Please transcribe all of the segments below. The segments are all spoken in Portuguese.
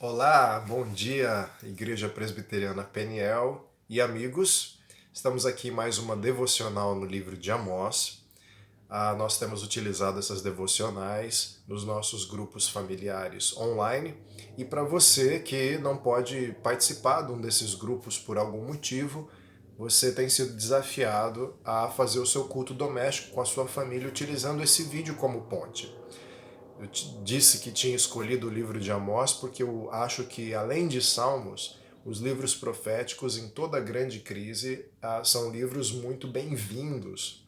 Olá, bom dia, Igreja Presbiteriana Peniel e amigos. Estamos aqui em mais uma devocional no livro de Amós. Nós temos utilizado essas devocionais nos nossos grupos familiares online. E para você que não pode participar de um desses grupos por algum motivo, você tem sido desafiado a fazer o seu culto doméstico com a sua família utilizando esse vídeo como ponte. Eu te disse que tinha escolhido o livro de Amós porque eu acho que, além de Salmos, os livros proféticos em toda grande crise são livros muito bem-vindos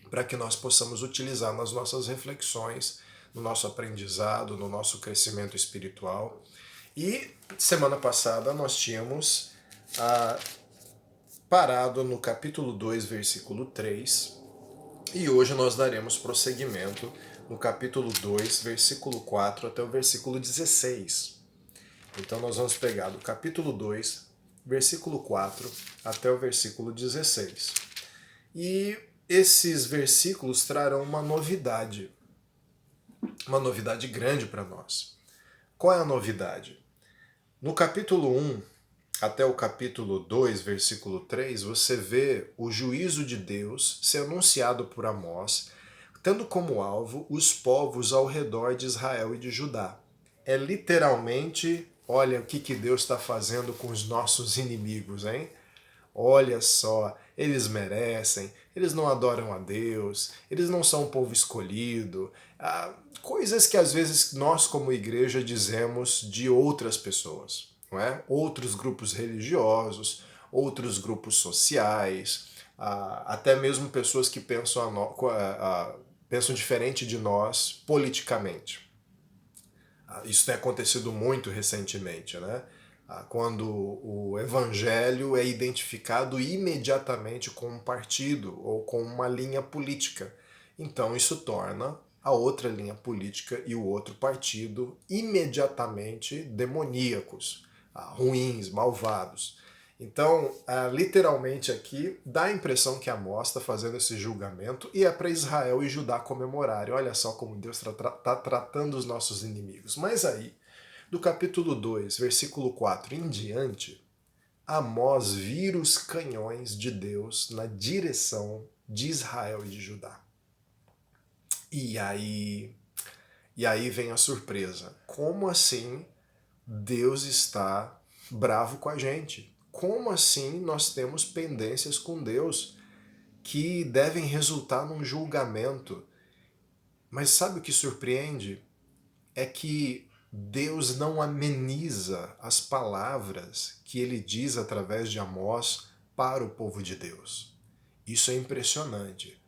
para que nós possamos utilizar nas nossas reflexões, no nosso aprendizado, no nosso crescimento espiritual. E semana passada nós tínhamos parado no capítulo 2, versículo 3, e hoje nós daremos prosseguimento no capítulo 2, versículo 4 até o versículo 16. Então nós vamos pegar do capítulo 2, versículo 4 até o versículo 16. E esses versículos trarão uma novidade grande para nós. Qual é a novidade? No capítulo 1 até o capítulo 2, versículo 3, você vê o juízo de Deus ser anunciado por Amós, tendo como alvo os povos ao redor de Israel e de Judá. É literalmente, olha o que Deus está fazendo com os nossos inimigos, hein? Olha só, eles merecem, eles não adoram a Deus, eles não são um povo escolhido. Coisas que às vezes nós, como igreja, dizemos de outras pessoas, não é? Outros grupos religiosos, outros grupos sociais, até mesmo pessoas que pensam diferente de nós politicamente. Isso tem acontecido muito recentemente, né? Quando o evangelho é identificado imediatamente com um partido ou com uma linha política. Então isso torna a outra linha política e o outro partido imediatamente demoníacos, ruins, malvados. Então, literalmente aqui, dá a impressão que Amós está fazendo esse julgamento e é para Israel e Judá comemorarem. Olha só como Deus está tratando os nossos inimigos. Mas aí, do capítulo 2, versículo 4 em diante, Amós vira os canhões de Deus na direção de Israel e de Judá. E aí, e aí vem a surpresa. Como assim Deus está bravo com a gente? Como assim nós temos pendências com Deus que devem resultar num julgamento? Mas sabe o que surpreende? É que Deus não ameniza as palavras que ele diz através de Amós para o povo de Deus. Isso é impressionante.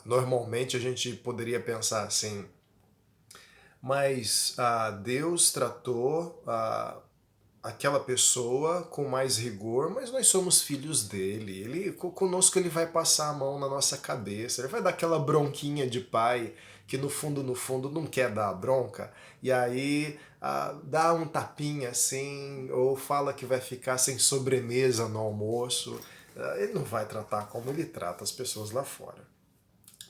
Normalmente a gente poderia pensar assim, mas Deus tratou aquela pessoa com mais rigor, mas nós somos filhos dele. Conosco ele vai passar a mão na nossa cabeça, ele vai dar aquela bronquinha de pai que no fundo não quer dar a bronca, e aí dá um tapinha assim, ou fala que vai ficar sem sobremesa no almoço. Ele não vai tratar como ele trata as pessoas lá fora.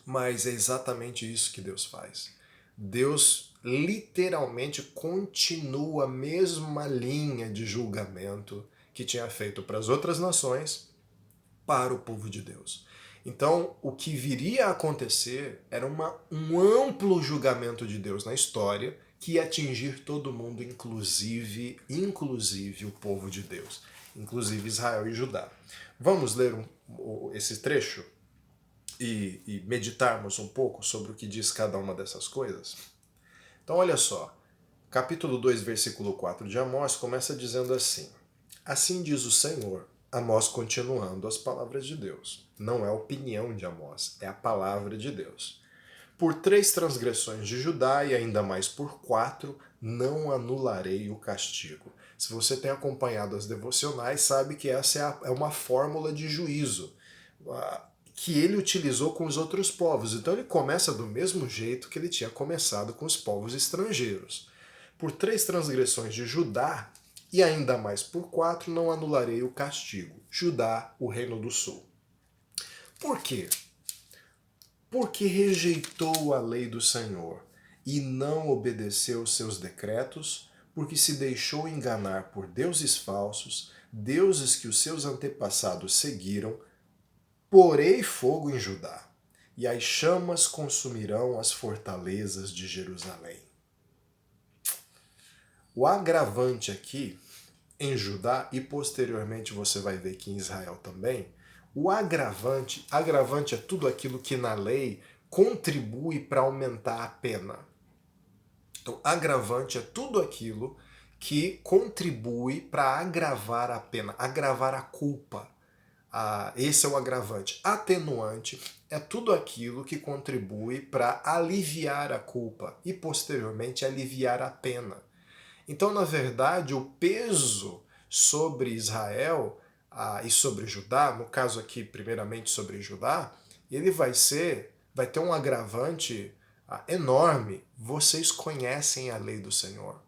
Mas é exatamente isso que Deus faz. Deus literalmente continua a mesma linha de julgamento que tinha feito para as outras nações, para o povo de Deus. Então, o que viria a acontecer era um amplo julgamento de Deus na história que ia atingir todo mundo, inclusive o povo de Deus, inclusive Israel e Judá. Vamos ler esse trecho? E meditarmos um pouco sobre o que diz cada uma dessas coisas? Então, olha só, capítulo 2, versículo 4 de Amós começa dizendo assim: Assim diz o Senhor, Amós continuando as palavras de Deus. Não é a opinião de Amós, é a palavra de Deus. Por 3 transgressões de Judá e ainda mais por 4, não anularei o castigo. Se você tem acompanhado as devocionais, sabe que essa é uma fórmula de juízo que ele utilizou com os outros povos. Então ele começa do mesmo jeito que ele tinha começado com os povos estrangeiros. Por 3 transgressões de Judá, e ainda mais por 4, não anularei o castigo. Judá, o reino do sul. Por quê? Porque rejeitou a lei do Senhor e não obedeceu os seus decretos, porque se deixou enganar por deuses falsos, deuses que os seus antepassados seguiram. Porei fogo em Judá, e as chamas consumirão as fortalezas de Jerusalém. O agravante aqui, em Judá, e posteriormente você vai ver que em Israel também, o agravante é tudo aquilo que na lei contribui para aumentar a pena. Então, agravante é tudo aquilo que contribui para agravar a pena, agravar a culpa. Esse é o agravante. Atenuante é tudo aquilo que contribui para aliviar a culpa e, posteriormente, aliviar a pena. Então, na verdade, o peso sobre Israel e sobre Judá, no caso aqui, primeiramente sobre Judá, ele vai ter um agravante enorme. Vocês conhecem a lei do Senhor.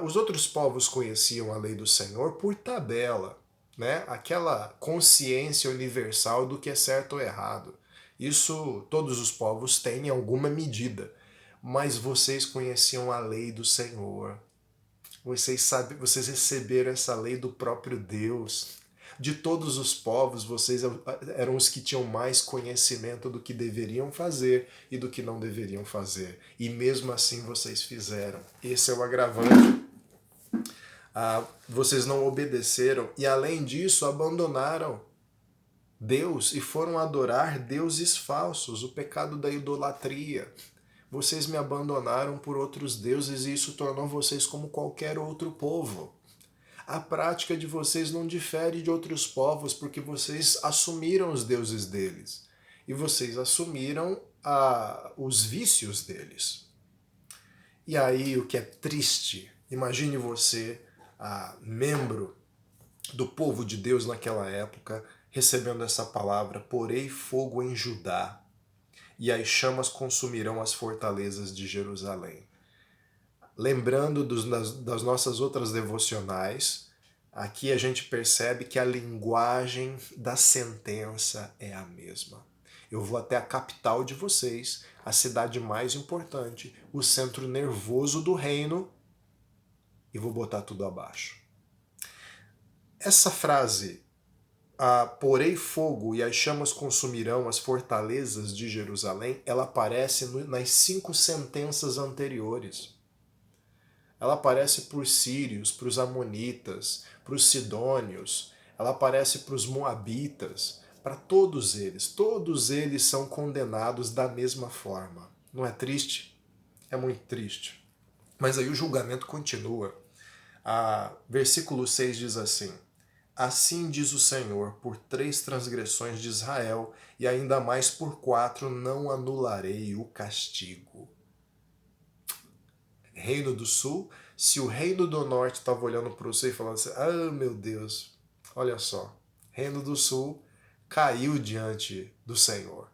Os outros povos conheciam a lei do Senhor por tabela, né? Aquela consciência universal do que é certo ou errado. Isso todos os povos têm em alguma medida. Mas vocês conheciam a lei do Senhor. Vocês receberam essa lei do próprio Deus. De todos os povos, vocês eram os que tinham mais conhecimento do que deveriam fazer e do que não deveriam fazer. E mesmo assim vocês fizeram. Esse é o agravante. Vocês não obedeceram e, além disso, abandonaram Deus e foram adorar deuses falsos, o pecado da idolatria. Vocês me abandonaram por outros deuses e isso tornou vocês como qualquer outro povo. A prática de vocês não difere de outros povos porque vocês assumiram os deuses deles e vocês assumiram os vícios deles. E aí o que é triste, imagine você, membro do povo de Deus naquela época, recebendo essa palavra: porei fogo em Judá, e as chamas consumirão as fortalezas de Jerusalém. Lembrando das nossas outras devocionais, aqui a gente percebe que a linguagem da sentença é a mesma. Eu vou até a capital de vocês, a cidade mais importante, o centro nervoso do reino, e vou botar tudo abaixo. Essa frase, porei fogo e as chamas consumirão as fortalezas de Jerusalém, ela aparece nas 5 sentenças anteriores. Ela aparece para os sírios, para os amonitas, para os sidônios, ela aparece para os moabitas, para todos eles. Todos eles são condenados da mesma forma. Não é triste? É muito triste. Mas aí o julgamento continua. Versículo 6 diz assim: assim diz o Senhor, por 3 transgressões de Israel, e ainda mais por 4, não anularei o castigo. Reino do Sul, se o Reino do Norte estava olhando para você e falando assim: meu Deus, olha só, Reino do Sul caiu diante do Senhor.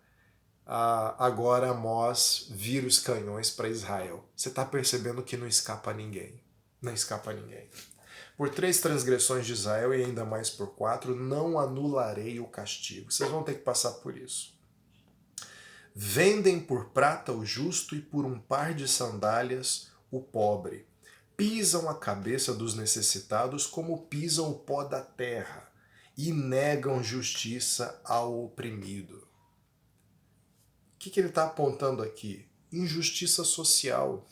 Agora Amós vira os canhões para Israel. Você está percebendo que não escapa ninguém. Não escapa ninguém. Por 3 transgressões de Israel e ainda mais por 4, não anularei o castigo. Vocês vão ter que passar por isso. Vendem por prata o justo e por um par de sandálias o pobre. Pisam a cabeça dos necessitados como pisam o pó da terra e negam justiça ao oprimido. O que ele está apontando aqui? Injustiça social.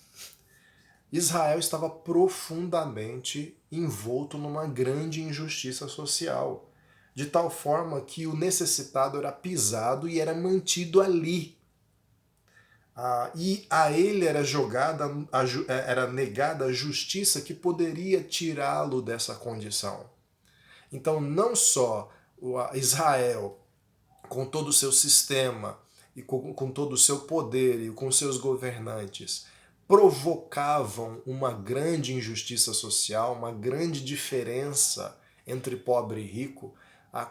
Israel estava profundamente envolto numa grande injustiça social, de tal forma que o necessitado era pisado e era mantido ali. E a ele era negada a justiça que poderia tirá-lo dessa condição. Então, não só Israel, com todo o seu sistema, e com todo o seu poder e com seus governantes, provocavam uma grande injustiça social, uma grande diferença entre pobre e rico,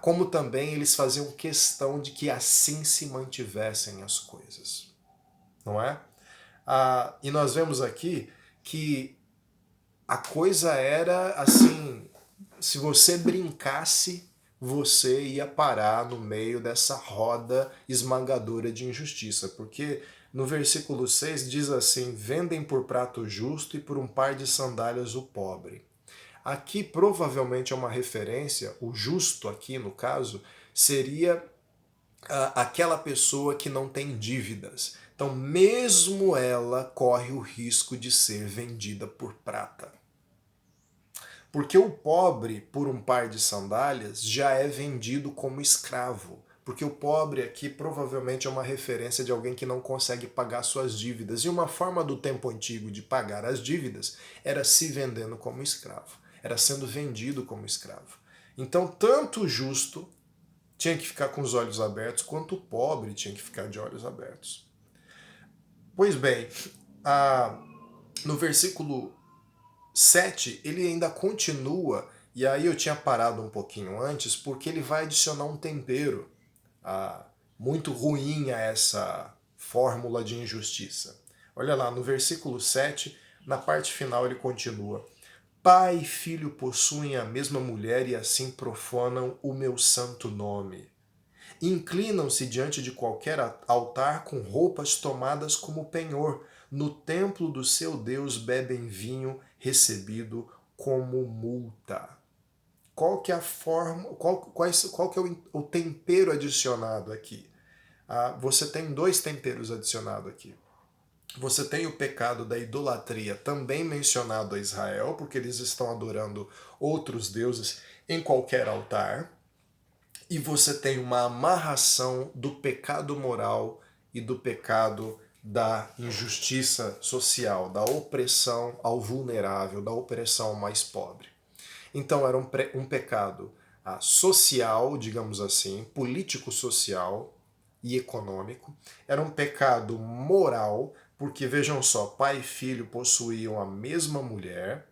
como também eles faziam questão de que assim se mantivessem as coisas. Não é? E nós vemos aqui que a coisa era assim: se você brincasse, você ia parar no meio dessa roda esmagadora de injustiça, porque No versículo 6 diz assim: vendem por prato justo e por um par de sandálias o pobre. Aqui provavelmente é uma referência, o justo aqui no caso, seria aquela pessoa que não tem dívidas. Então, mesmo ela corre o risco de ser vendida por prata. Porque o pobre, por um par de sandálias, já é vendido como escravo. Porque o pobre aqui provavelmente é uma referência de alguém que não consegue pagar suas dívidas. E uma forma do tempo antigo de pagar as dívidas era se vendendo como escravo. Era sendo vendido como escravo. Então, tanto o justo tinha que ficar com os olhos abertos, quanto o pobre tinha que ficar de olhos abertos. Pois bem, no versículo 7, ele ainda continua, e aí eu tinha parado um pouquinho antes, porque ele vai adicionar um tempero muito ruim a essa fórmula de injustiça. Olha lá, no versículo 7, na parte final ele continua: pai e filho possuem a mesma mulher e assim profanam o meu santo nome. Inclinam-se diante de qualquer altar com roupas tomadas como penhor. No templo do seu Deus bebem vinho recebido como multa. Qual que é a forma, qual que é o tempero adicionado aqui? Você tem dois temperos adicionados aqui. Você tem o pecado da idolatria também mencionado a Israel, porque eles estão adorando outros deuses em qualquer altar. E você tem uma amarração do pecado moral e do pecado da injustiça social, da opressão ao vulnerável, da opressão ao mais pobre. Então era um pecado social, digamos assim, político-social e econômico. Era um pecado moral, porque vejam só, pai e filho possuíam a mesma mulher,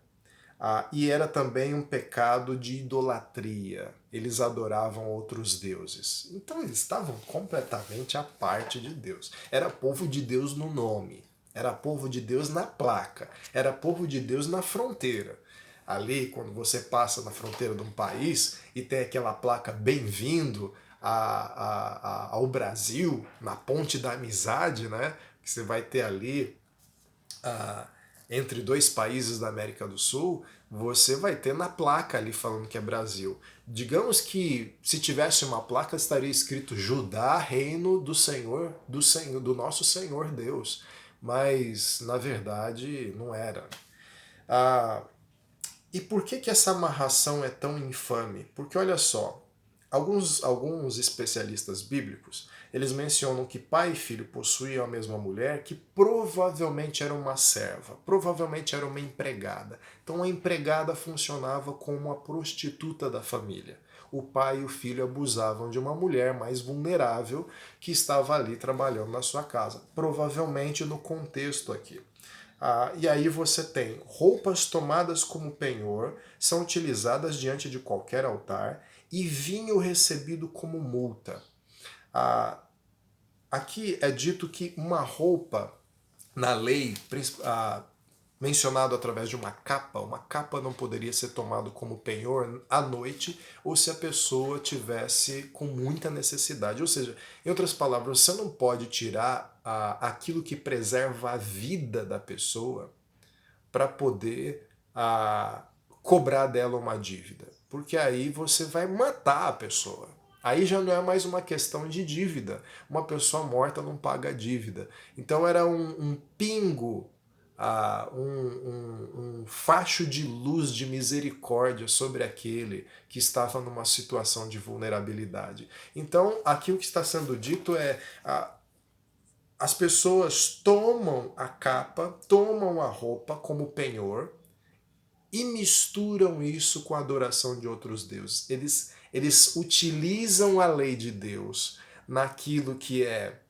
e era também um pecado de idolatria. Eles adoravam outros deuses. Então eles estavam completamente à parte de Deus. Era povo de Deus no nome. Era povo de Deus na placa. Era povo de Deus na fronteira. Ali, quando você passa na fronteira de um país e tem aquela placa bem-vindo ao Brasil, na ponte da amizade, né? Que você vai ter ali entre dois países da América do Sul, você vai ter na placa ali falando que é Brasil. Digamos que se tivesse uma placa estaria escrito Judá, reino do Senhor, do nosso Senhor Deus. Mas na verdade não era. E por que essa amarração é tão infame? Porque olha só, alguns especialistas bíblicos, eles mencionam que pai e filho possuíam a mesma mulher, que provavelmente era uma serva, provavelmente era uma empregada. Então a empregada funcionava como a prostituta da família. O pai e o filho abusavam de uma mulher mais vulnerável que estava ali trabalhando na sua casa, provavelmente no contexto aqui. E aí você tem roupas tomadas como penhor, são utilizadas diante de qualquer altar, e vinho recebido como multa. Aqui é dito que uma roupa, na lei, mencionado através de uma capa não poderia ser tomado como penhor à noite ou se a pessoa tivesse com muita necessidade. Ou seja, em outras palavras, você não pode tirar aquilo que preserva a vida da pessoa para poder cobrar dela uma dívida. Porque aí você vai matar a pessoa. Aí já não é mais uma questão de dívida. Uma pessoa morta não paga dívida. Então era um pingo, um facho de luz de misericórdia sobre aquele que estava numa situação de vulnerabilidade. Então aqui o que está sendo dito é as pessoas tomam a capa, tomam a roupa como penhor e misturam isso com a adoração de outros deuses. Eles utilizam a lei de Deus naquilo que é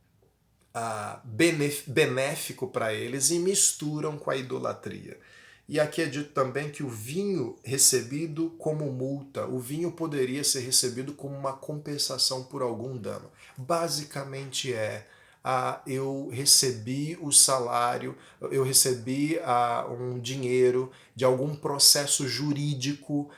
benéfico para eles e misturam com a idolatria. E aqui é dito também que o vinho recebido como multa, o vinho poderia ser recebido como uma compensação por algum dano. Basicamente eu recebi o salário, eu recebi um dinheiro de algum processo jurídico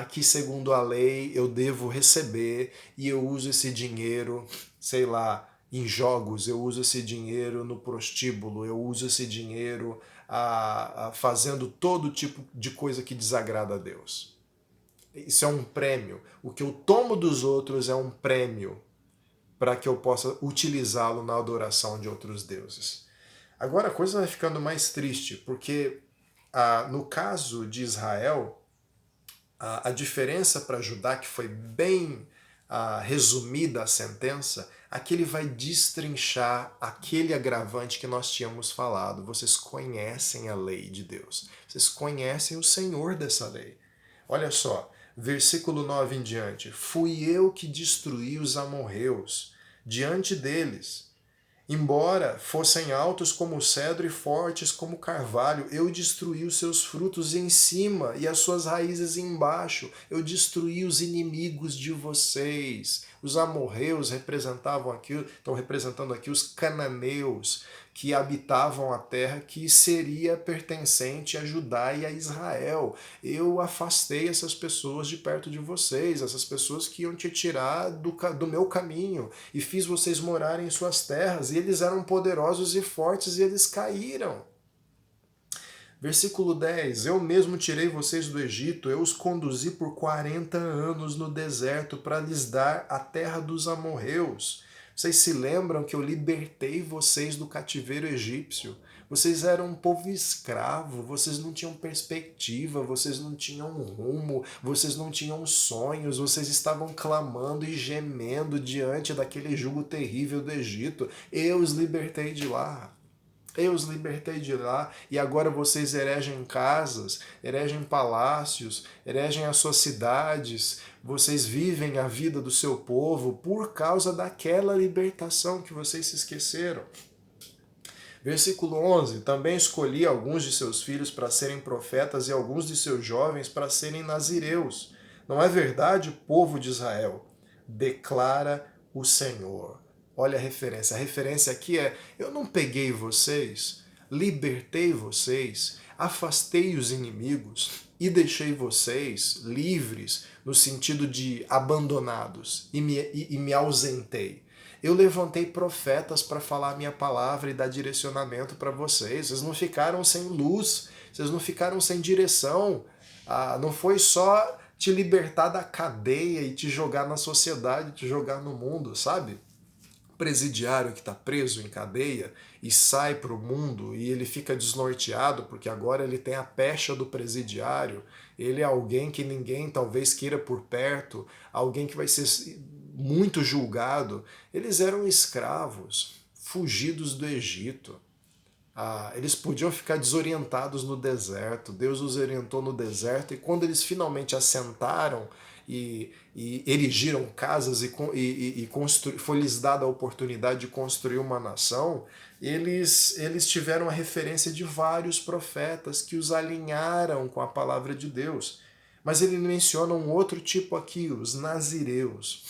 que, segundo a lei, eu devo receber e eu uso esse dinheiro, sei lá, em jogos, eu uso esse dinheiro no prostíbulo, eu uso esse dinheiro fazendo todo tipo de coisa que desagrada a Deus. Isso é um prêmio. O que eu tomo dos outros é um prêmio para que eu possa utilizá-lo na adoração de outros deuses. Agora a coisa vai ficando mais triste, porque no caso de Israel, a diferença para Judá, que foi bem resumida a sentença, aqui ele vai destrinchar aquele agravante que nós tínhamos falado. Vocês conhecem a lei de Deus, vocês conhecem o Senhor dessa lei. Olha só, versículo 9 em diante. Fui eu que destruí os amorreus diante deles. Embora fossem altos como o cedro e fortes como o carvalho, eu destruí os seus frutos em cima e as suas raízes embaixo. Eu destruí os inimigos de vocês. Os amorreus estão representando aqui os cananeus que habitavam a terra que seria pertencente a Judá e a Israel. Eu afastei essas pessoas de perto de vocês, essas pessoas que iam te tirar do meu caminho, e fiz vocês morarem em suas terras, e eles eram poderosos e fortes e eles caíram. Versículo 10, eu mesmo tirei vocês do Egito, eu os conduzi por 40 anos no deserto para lhes dar a terra dos amorreus. Vocês se lembram que eu libertei vocês do cativeiro egípcio? Vocês eram um povo escravo, vocês não tinham perspectiva, vocês não tinham rumo, vocês não tinham sonhos, vocês estavam clamando e gemendo diante daquele jugo terrível do Egito. Eu os libertei de lá. Eu os libertei de lá, e agora vocês eregem casas, eregem palácios, eregem as suas cidades, vocês vivem a vida do seu povo por causa daquela libertação que vocês se esqueceram. Versículo 11, também escolhi alguns de seus filhos para serem profetas e alguns de seus jovens para serem nazireus. Não é verdade, povo de Israel? Declara o Senhor. Olha a referência. A referência aqui é: eu não peguei vocês, libertei vocês, afastei os inimigos e deixei vocês livres no sentido de abandonados e me ausentei. Eu levantei profetas para falar a minha palavra e dar direcionamento para vocês. Vocês não ficaram sem luz, vocês não ficaram sem direção. Não foi só te libertar da cadeia e te jogar na sociedade, te jogar no mundo, sabe? Presidiário que está preso em cadeia e sai para o mundo e ele fica desnorteado porque agora ele tem a pecha do presidiário, ele é alguém que ninguém talvez queira por perto, alguém que vai ser muito julgado. Eles eram escravos, fugidos do Egito. Eles podiam ficar desorientados no deserto. Deus os orientou no deserto, e quando eles finalmente assentaram e erigiram casas e foi-lhes dada a oportunidade de construir uma nação, eles tiveram a referência de vários profetas que os alinharam com a palavra de Deus. Mas ele menciona um outro tipo aqui, os nazireus.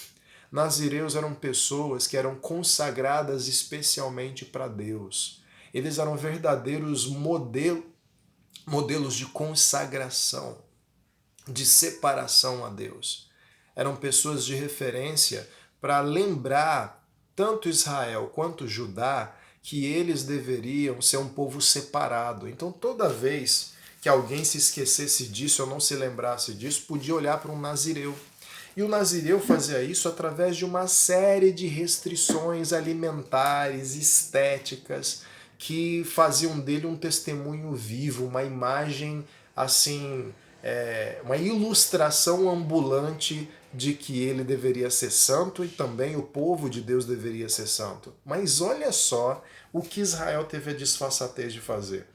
Nazireus eram pessoas que eram consagradas especialmente para Deus. Eles eram verdadeiros modelos de consagração, de separação a Deus. Eram pessoas de referência para lembrar tanto Israel quanto Judá que eles deveriam ser um povo separado. Então, toda vez que alguém se esquecesse disso ou não se lembrasse disso, podia olhar para um nazireu. E o nazireu fazia isso através de uma série de restrições alimentares, estéticas, que faziam dele um testemunho vivo, uma imagem assim, uma ilustração ambulante de que ele deveria ser santo e também o povo de Deus deveria ser santo. Mas olha só o que Israel teve a desfaçatez de fazer.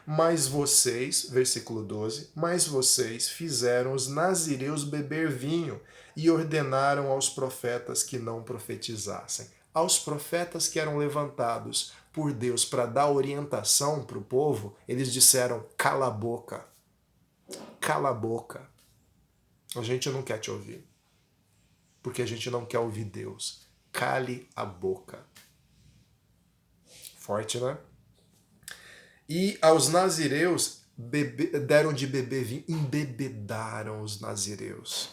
Mas vocês, versículo 12, mas vocês fizeram os nazireus beber vinho e ordenaram aos profetas que não profetizassem. Aos profetas que eram levantados por Deus para dar orientação para o povo, eles disseram: cala a boca, cala a boca. A gente não quer te ouvir, porque a gente não quer ouvir Deus. Cale a boca. Forte, né? E aos nazireus deram de beber vinho, embebedaram os nazireus.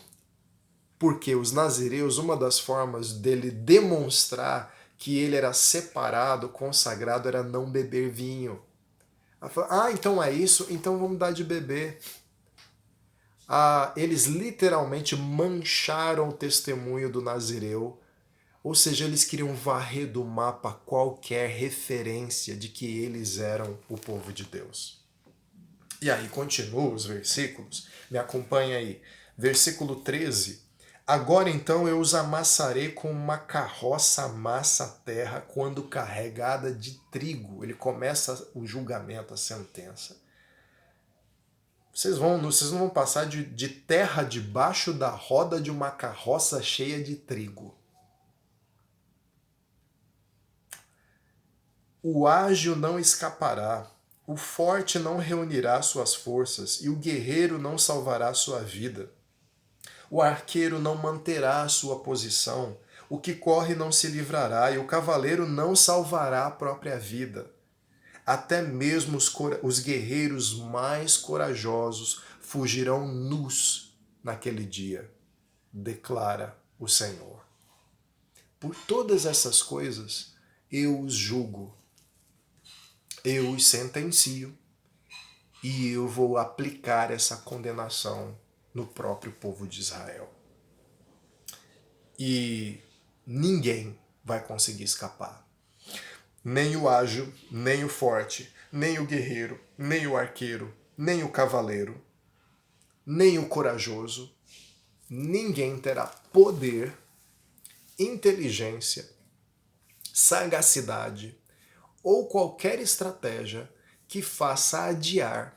Porque os nazireus, uma das formas dele demonstrar que ele era separado, consagrado, era não beber vinho. Ela falou, então é isso? Então vamos dar de beber. Eles literalmente mancharam o testemunho do Nazireu, ou seja, eles queriam varrer do mapa qualquer referência de que eles eram o povo de Deus. E aí continua os versículos, me acompanha aí. Versículo 13. Agora então eu os amassarei como uma carroça amassa a terra quando carregada de trigo. Ele começa o julgamento, a sentença. Vocês não vão passar de terra debaixo da roda de uma carroça cheia de trigo. O ágil não escapará, o forte não reunirá suas forças, e o guerreiro não salvará sua vida. O arqueiro não manterá a sua posição, o que corre não se livrará, e o cavaleiro não salvará a própria vida. Até mesmo os guerreiros mais corajosos fugirão nus naquele dia, declara o Senhor. Por todas essas coisas, eu os julgo, eu os sentencio, e eu vou aplicar essa condenação no próprio povo de Israel. E ninguém vai conseguir escapar. Nem o ágil, nem o forte, nem o guerreiro, nem o arqueiro, nem o cavaleiro, nem o corajoso. Ninguém terá poder, inteligência, sagacidade ou qualquer estratégia que faça adiar,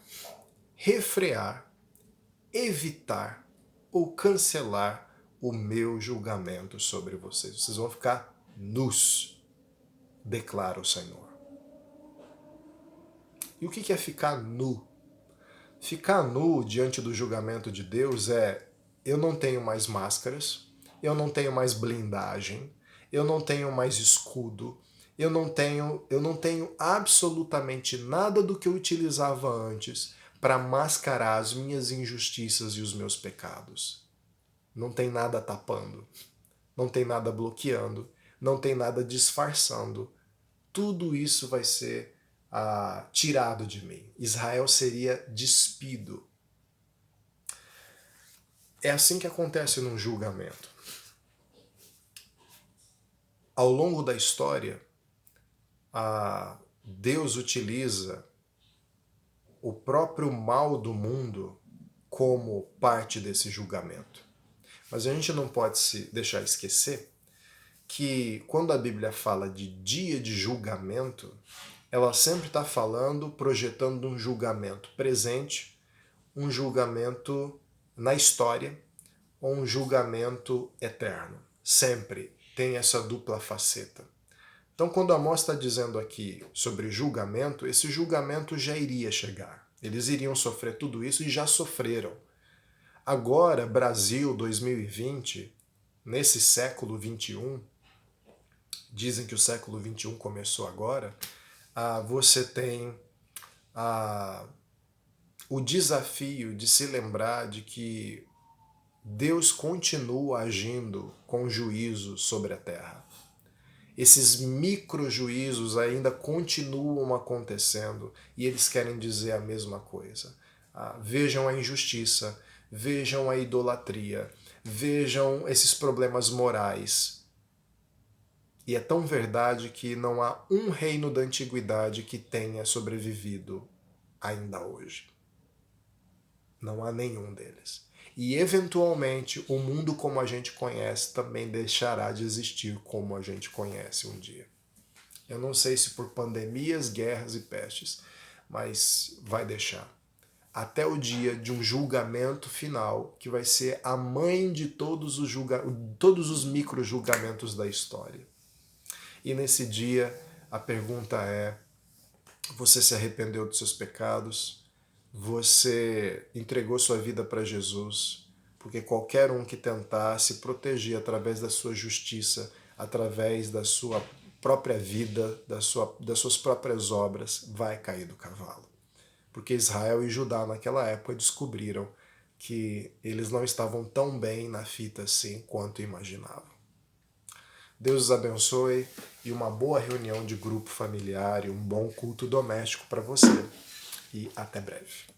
refrear, evitar ou cancelar o meu julgamento sobre vocês. Vocês vão ficar nus, declara o Senhor. E o que é ficar nu? Ficar nu diante do julgamento de Deus é: eu não tenho mais máscaras, eu não tenho mais blindagem, eu não tenho mais escudo, eu não tenho absolutamente nada do que eu utilizava antes para mascarar as minhas injustiças e os meus pecados. Não tem nada tapando, não tem nada bloqueando, não tem nada disfarçando. Tudo isso vai ser tirado de mim. Israel seria despido. É assim que acontece num julgamento. Ao longo da história, Deus utiliza o próprio mal do mundo como parte desse julgamento. Mas a gente não pode se deixar esquecer que quando a Bíblia fala de dia de julgamento, ela sempre está falando, projetando um julgamento presente, um julgamento na história ou um julgamento eterno. Sempre tem essa dupla faceta. Então, quando Amós está dizendo aqui sobre julgamento, esse julgamento já iria chegar. Eles iriam sofrer tudo isso e já sofreram. Agora, Brasil 2020, nesse século 21, dizem que o século 21 começou agora, você tem o desafio de se lembrar de que Deus continua agindo com juízo sobre a terra. Esses micro-juízos ainda continuam acontecendo e eles querem dizer a mesma coisa. Vejam a injustiça, vejam a idolatria, vejam esses problemas morais. E é tão verdade que não há um reino da antiguidade que tenha sobrevivido ainda hoje. Não há nenhum deles. E, eventualmente, o mundo como a gente conhece também deixará de existir como a gente conhece um dia. Eu não sei se por pandemias, guerras e pestes, mas vai deixar. Até o dia de um julgamento final, que vai ser a mãe de todos os micro-julgamentos da história. E nesse dia, a pergunta é: você se arrependeu dos seus pecados? Você entregou sua vida para Jesus? Porque qualquer um que tentar se proteger através da sua justiça, através da sua própria vida, das suas próprias obras, vai cair do cavalo. Porque Israel e Judá naquela época descobriram que eles não estavam tão bem na fita assim quanto imaginavam. Deus os abençoe e uma boa reunião de grupo familiar e um bom culto doméstico para você. E até breve.